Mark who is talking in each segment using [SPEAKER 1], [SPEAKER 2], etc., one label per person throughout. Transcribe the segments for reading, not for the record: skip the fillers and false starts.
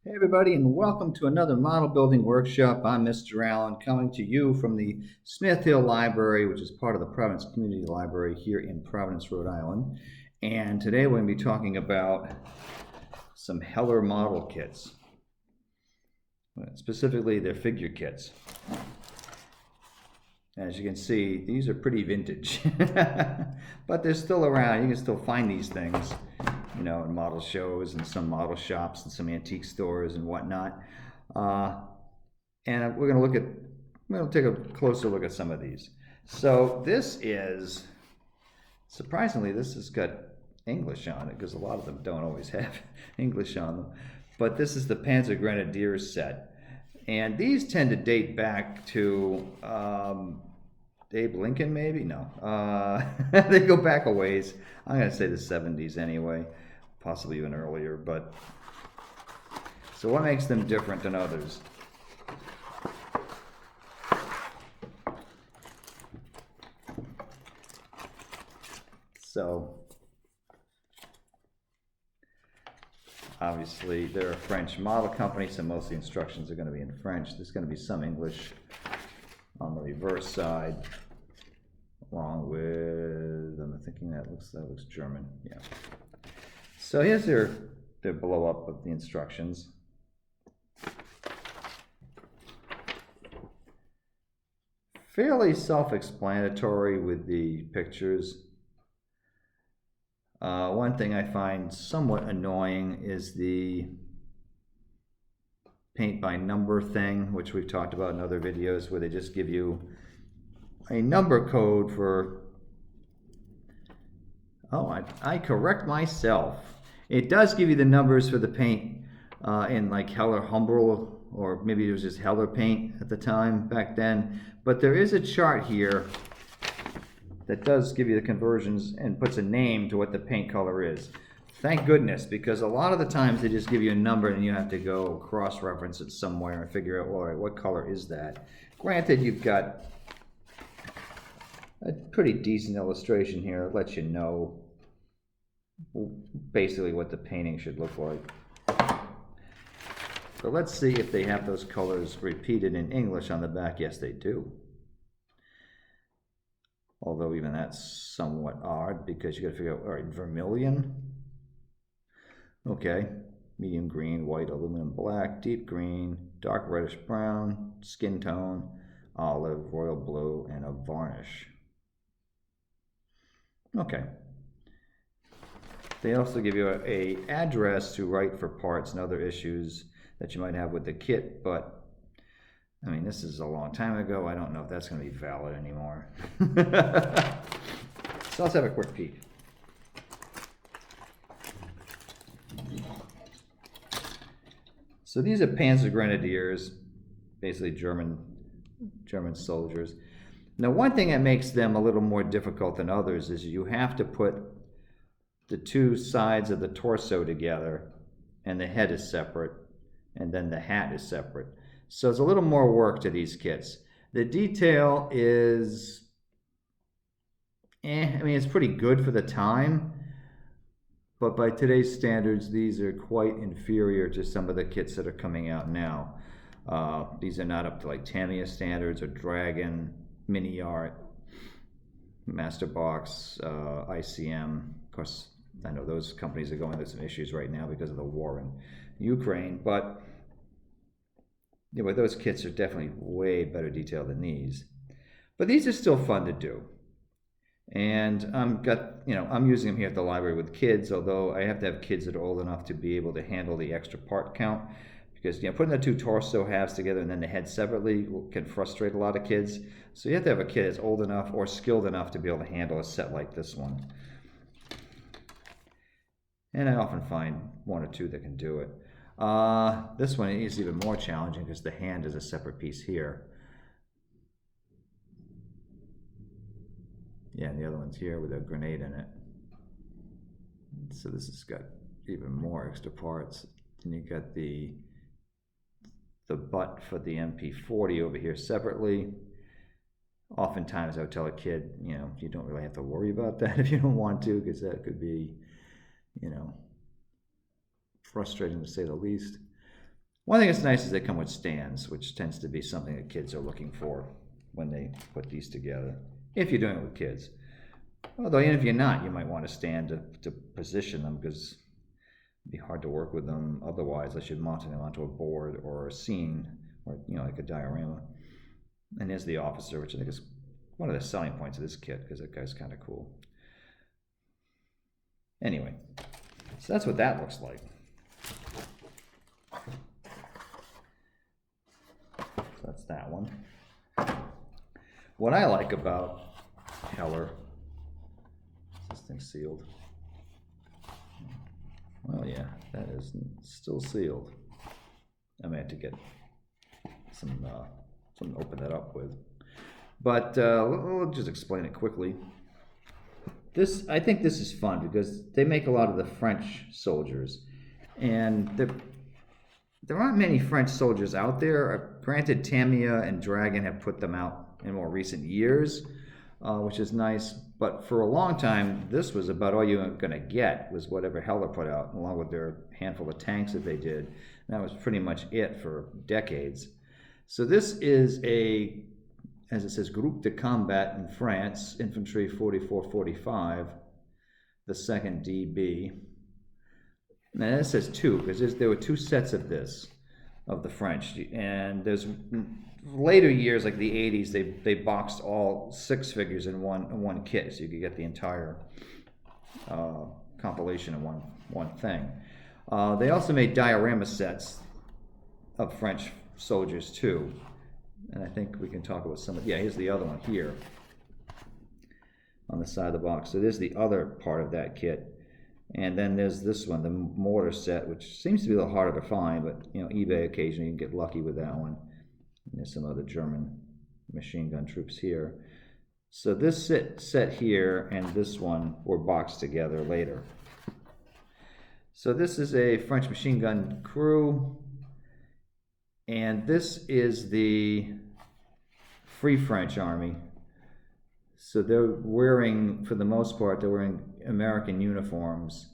[SPEAKER 1] Hey everybody, and welcome to another model building workshop. I'm Mr. Allen, coming to you from the Smith Hill Library, which is part of the Providence Community Library here in Providence, Rhode Island. And today we're going to be talking about some Heller model kits. Specifically, their figure kits. As you can see, these are pretty vintage, but they're still around. You can still find these things, in model shows and some model shops and some antique stores and whatnot. And we're going to take a closer look at some of these. So this is, surprisingly, this has got English on it because a lot of them don't always have English on them. But this is the Panzer Grenadiers set. And these tend to date back to Abe Lincoln, maybe? No. They go back a ways. I'm going to say the 70s anyway, possibly even earlier. But so what makes them different than others? So obviously they're a French model company, so most of the instructions are going to be in French. There's going to be some English on the reverse side, along with, I'm thinking that looks German, yeah. So here's their blow up of the instructions. Fairly self-explanatory with the pictures. One thing I find somewhat annoying is the paint by number thing, which we've talked about in other videos, where they just give you a number code for, I correct myself. It does give you the numbers for the paint in like Heller Humbrol, or maybe it was just Heller paint at the time back then. But there is a chart here that does give you the conversions and puts a name to what the paint color is. Thank goodness, because a lot of the times they just give you a number and you have to go cross-reference it somewhere and figure out, all right, what color is that? Granted, you've got a pretty decent illustration here. It lets you know basically what the painting should look like. So let's see if they have those colors repeated in English on the back. Yes, they do. Although even that's somewhat odd, because you got to figure out, all right, vermilion. Okay, medium green, white, aluminum black, deep green, dark reddish brown, skin tone, olive, royal blue, and a varnish. Okay. They also give you a address to write for parts and other issues that you might have with the kit, but I mean, this is a long time ago. I don't know if that's going to be valid anymore. So let's have a quick peek. So these are Panzer Grenadiers, basically German soldiers. Now, one thing that makes them a little more difficult than others is you have to put the two sides of the torso together, and the head is separate, and then the hat is separate. So it's a little more work to these kits. The detail is, I mean, it's pretty good for the time, but by today's standards, these are quite inferior to some of the kits that are coming out now. These are not up to like Tamiya standards or Dragon, Mini Art, Masterbox, ICM. Of course, I know those companies are going through some issues right now because of the war in Ukraine, but anyway, those kits are definitely way better detailed than these. But these are still fun to do. And I'm using them here at the library with kids, although I have to have kids that are old enough to be able to handle the extra part count, because putting the two torso halves together and then the head separately can frustrate a lot of kids. So you have to have a kid that's old enough or skilled enough to be able to handle a set like this one. And I often find one or two that can do it. This one is even more challenging because the hand is a separate piece here. Yeah, and the other one's here with a grenade in it. So this has got even more extra parts. And you got the butt for the MP40 over here separately. Oftentimes I would tell a kid, you don't really have to worry about that if you don't want to, because that could be, frustrating to say the least. One thing that's nice is they come with stands, which tends to be something that kids are looking for when they put these together, if you're doing it with kids. Although even if you're not, you might want a stand to position them, because it'd be hard to work with them otherwise unless you're mounting them onto a board or a scene, or like a diorama. And there's the officer, which I think is one of the selling points of this kit, because that guy's kind of cool. Anyway, so that's what that looks like. So that's that one. What I like about Heller, is this thing sealed? Well, yeah, that is still sealed. I may have to get something to open that up with. But we'll just explain it quickly. I think this is fun because they make a lot of the French soldiers, and there aren't many French soldiers out there. Granted, Tamiya and Dragon have put them out in more recent years, which is nice. But for a long time, this was about all you were going to get, was whatever Heller put out, along with their handful of tanks that they did. And that was pretty much it for decades. So this is as it says, Groupe de Combat in France, Infantry 4445, the 2nd DB. Now it says 2, because there were 2 sets of this, of the French. And there's later years, like the 80s, they boxed all 6 figures in one kit, so you could get the entire compilation in one thing. They also made diorama sets of French soldiers too. And I think we can talk about some of, yeah, here's the other one here on the side of the box. So there's the other part of that kit. And then there's this one, the mortar set, which seems to be a little harder to find, but eBay occasionally you can get lucky with that one. And there's some other German machine gun troops here. So this set here and this one were boxed together later. So this is a French machine gun crew. And this is the Free French Army. So they're wearing, for the most part, they're wearing American uniforms,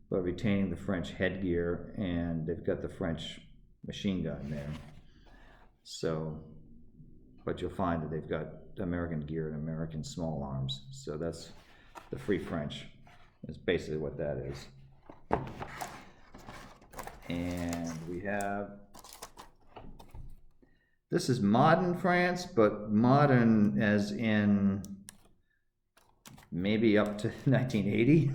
[SPEAKER 1] but retaining the French headgear, and they've got the French machine gun there. So, but you'll find that they've got American gear and American small arms. So that's the Free French. That's basically what that is. And we have, this is modern France, but modern as in maybe up to 1980.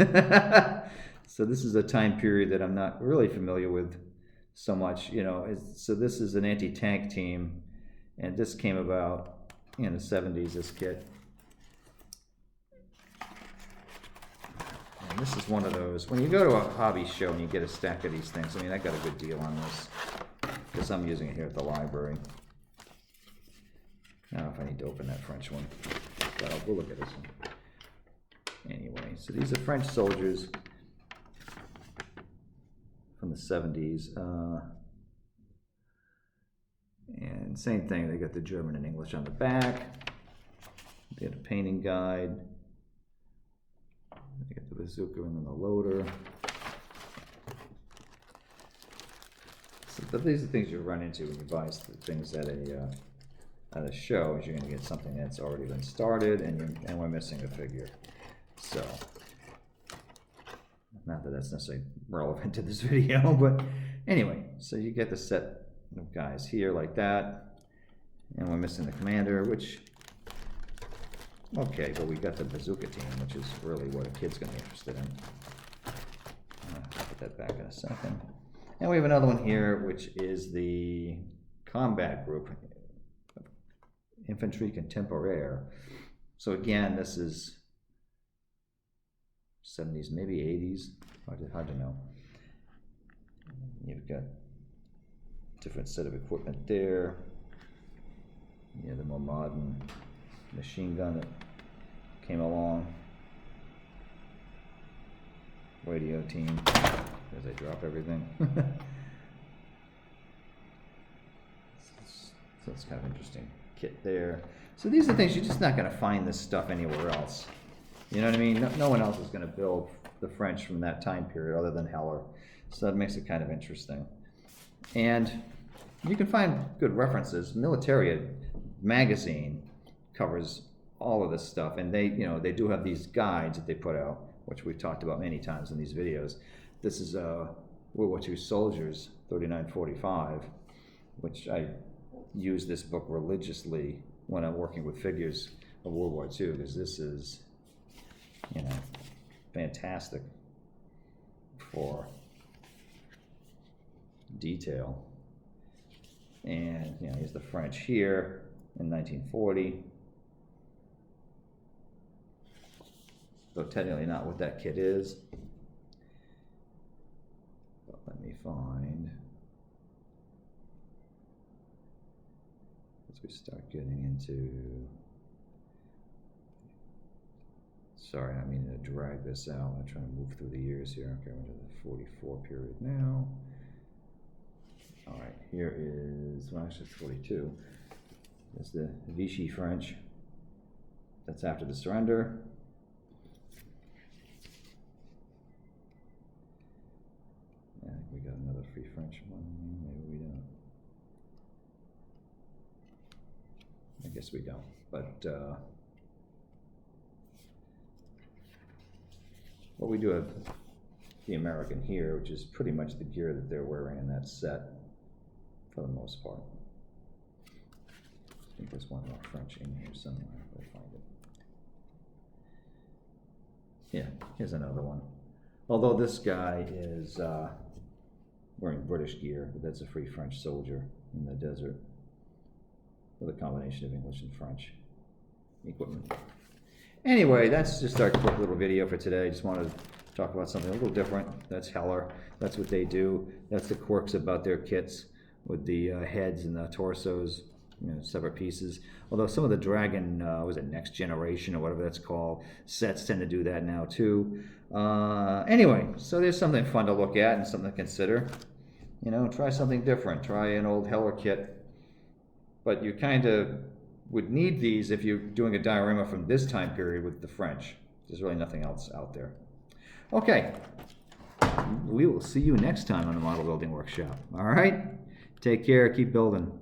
[SPEAKER 1] So this is a time period that I'm not really familiar with so much, so this is an anti-tank team, and this came about in the 70s, this kit. And this is one of those, when you go to a hobby show and you get a stack of these things, I got a good deal on this, because I'm using it here at the library. I don't know if I need to open that French one, but we'll look at this one. Anyway, so these are French soldiers from the 70s. And same thing, they got the German and English on the back. They got a painting guide. They got the bazooka and then the loader. So, but these are things you run into when you buy things at a show, is you're going to get something that's already been started, and we're missing a figure. So, not that that's necessarily relevant to this video, but anyway, so you get the set of guys here like that, and we're missing the commander, which, okay, but we got the bazooka team, which is really what a kid's going to be interested in. I'll put that back in a second. And we have another one here, which is the combat group, Infantry Contemporaire. So again, this is 70s, maybe 80s, hard to know. You've got a different set of equipment there. Yeah, the more modern machine gun that came along. Radio team, as I drop everything. So it's kind of interesting. Kit there. So these are things you're just not going to find this stuff anywhere else. You know what I mean? No one else is going to build the French from that time period other than Heller. So that makes it kind of interesting. And You can find good references. Militaria magazine covers all of this stuff, and they, you know, they do have these guides that they put out, which we've talked about many times in these videos. This is World War II Soldiers, 3945, which I use this book religiously when I'm working with figures of World War II, because this is, you know, fantastic for detail. And, you know, here's the French here in 1940. Though technically not what that kit is. But let me find, as we start getting into, sorry, I mean to drag this out. I'm trying to move through the years here. Okay, we're into the 44 period now. All right, here is, well, actually it's 42. There's the Vichy French. That's after the surrender. Yeah, we got another Free French one. Maybe we don't. I guess we don't, but well, we do have the American here, which is pretty much the gear that they're wearing in that set for the most part. I think there's one more French in here somewhere. I'll find it. Yeah, here's another one. Although this guy is wearing British gear, but that's a Free French soldier in the desert with a combination of English and French equipment. Anyway, that's just our quick little video for today. I just wanted to talk about something a little different. That's Heller. That's what they do. That's the quirks about their kits with the heads and the torsos, you know, separate pieces. Although some of the Dragon, was it Next Generation or whatever that's called, sets tend to do that now too. Anyway, so there's something fun to look at and something to consider. You know, try something different. Try an old Heller kit. But you kind of would need these if you're doing a diorama from this time period with the French. There's really nothing else out there. Okay, we will see you next time on the Model Building Workshop. All right, take care, keep building.